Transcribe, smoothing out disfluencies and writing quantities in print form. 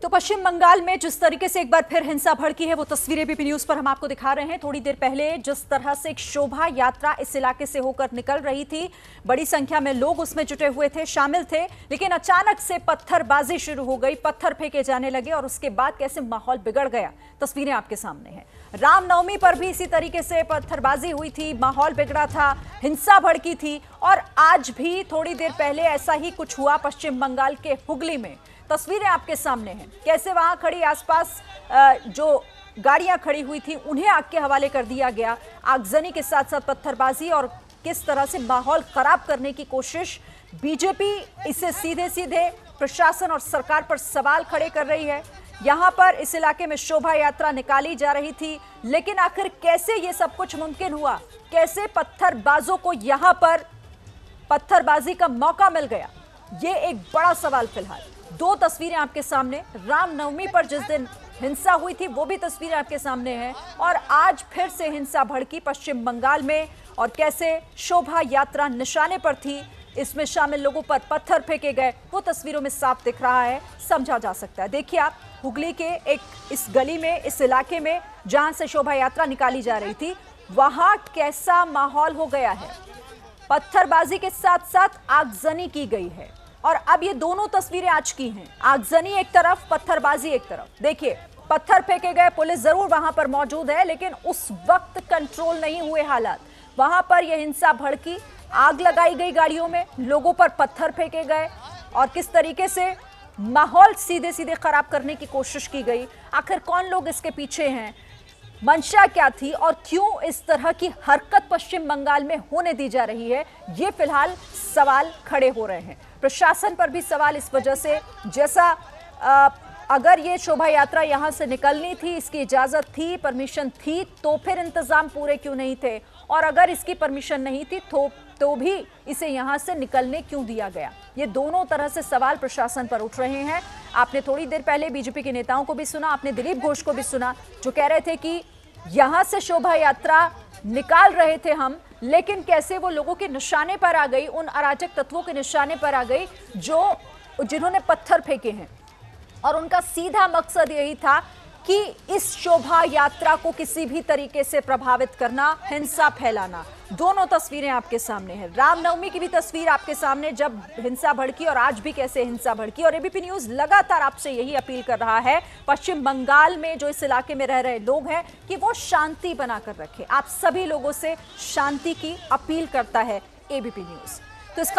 तो पश्चिम बंगाल में जिस तरीके से एक बार फिर हिंसा भड़की है वो तस्वीरें एबीपी न्यूज पर हम आपको दिखा रहे हैं। थोड़ी देर पहले जिस तरह से एक शोभा यात्रा इस इलाके से होकर निकल रही थी, बड़ी संख्या में लोग उसमें जुटे हुए थे, शामिल थे, लेकिन अचानक से पत्थरबाजी शुरू हो गई, पत्थर फेंके जाने लगे और उसके बाद कैसे माहौल बिगड़ गया, तस्वीरें आपके सामने हैं। रामनवमी पर भी इसी तरीके से पत्थरबाजी हुई थी, माहौल बिगड़ा था, हिंसा भड़की थी और आज भी थोड़ी देर पहले ऐसा ही कुछ हुआ पश्चिम बंगाल के हुगली में। तस्वीरें आपके सामने हैं, कैसे वहां खड़ी आसपास जो गाड़ियां खड़ी हुई थी उन्हें आग के हवाले कर दिया गया, आगजनी के साथ साथ पत्थरबाजी और किस तरह से माहौल खराब करने की कोशिश। बीजेपी इसे सीधे सीधे प्रशासन और सरकार पर सवाल खड़े कर रही है। यहां पर इस इलाके में शोभा यात्रा निकाली जा रही थी, लेकिन आखिर कैसे ये सब कुछ मुमकिन हुआ, कैसे पत्थरबाजों को यहां पर पत्थरबाजी का मौका मिल गया, ये एक बड़ा सवाल फिलहाल। दो तस्वीरें आपके सामने, रामनवमी पर जिस दिन हिंसा हुई थी वो भी तस्वीरें आपके सामने हैं और आज फिर से हिंसा भड़की पश्चिम बंगाल में और कैसे शोभा यात्रा निशाने पर थी, इसमें शामिल लोगों पर पत्थर फेंके गए, वो तस्वीरों में साफ दिख रहा है, समझा जा सकता है। देखिए आप, हुगली के एक इस गली में, इस इलाके में जहां से शोभा यात्रा निकाली जा रही थी, वहां कैसा माहौल हो गया है। पत्थरबाजी के साथ साथ आगजनी की गई है और अब ये दोनों तस्वीरें आज की हैं, आगजनी एक तरफ, पत्थरबाजी एक तरफ। देखिए, पत्थर फेंके गए, पुलिस जरूर वहां पर मौजूद है, लेकिन उस वक्त कंट्रोल नहीं हुए हालात। वहां पर यह हिंसा भड़की, आग लगाई गई गाड़ियों में, लोगों पर पत्थर फेंके गए और किस तरीके से माहौल सीधे सीधे खराब करने की कोशिश की गई। आखिर कौन लोग इसके पीछे हैं, मंशा क्या थी और क्यों इस तरह की हरकत पश्चिम बंगाल में होने दी जा रही है, ये फिलहाल सवाल खड़े हो रहे हैं। प्रशासन पर भी सवाल इस वजह से, जैसा अगर ये शोभा यात्रा यहां से निकलनी थी, इसकी इजाजत थी, परमिशन थी, तो फिर इंतजाम पूरे क्यों नहीं थे, और अगर इसकी परमिशन नहीं थी तो भी इसे यहां से निकलने क्यों दिया गया। ये दोनों तरह से सवाल प्रशासन पर उठ रहे हैं। आपने थोड़ी देर पहले बीजेपी के नेताओं को भी सुना, आपने दिलीप घोष को भी सुना, जो कह रहे थे कि यहां से शोभा यात्रा निकाल रहे थे हम, लेकिन कैसे वो लोगों के निशाने पर आ गई, उन अराजक तत्वों के निशाने पर आ गई जिन्होंने पत्थर फेंके हैं, और उनका सीधा मकसद यही था कि इस शोभा यात्रा को किसी भी तरीके से प्रभावित करना, हिंसा फैलाना। दोनों तस्वीरें आपके सामने हैं, रामनवमी की भी तस्वीर आपके सामने जब हिंसा भड़की और आज भी कैसे हिंसा भड़की। और एबीपी न्यूज लगातार आपसे यही अपील कर रहा है, पश्चिम बंगाल में जो इस इलाके में रह रहे लोग हैं, कि वो शांति बनाकर रखें। आप सभी लोगों से शांति की अपील करता है एबीपी न्यूज। तो इसका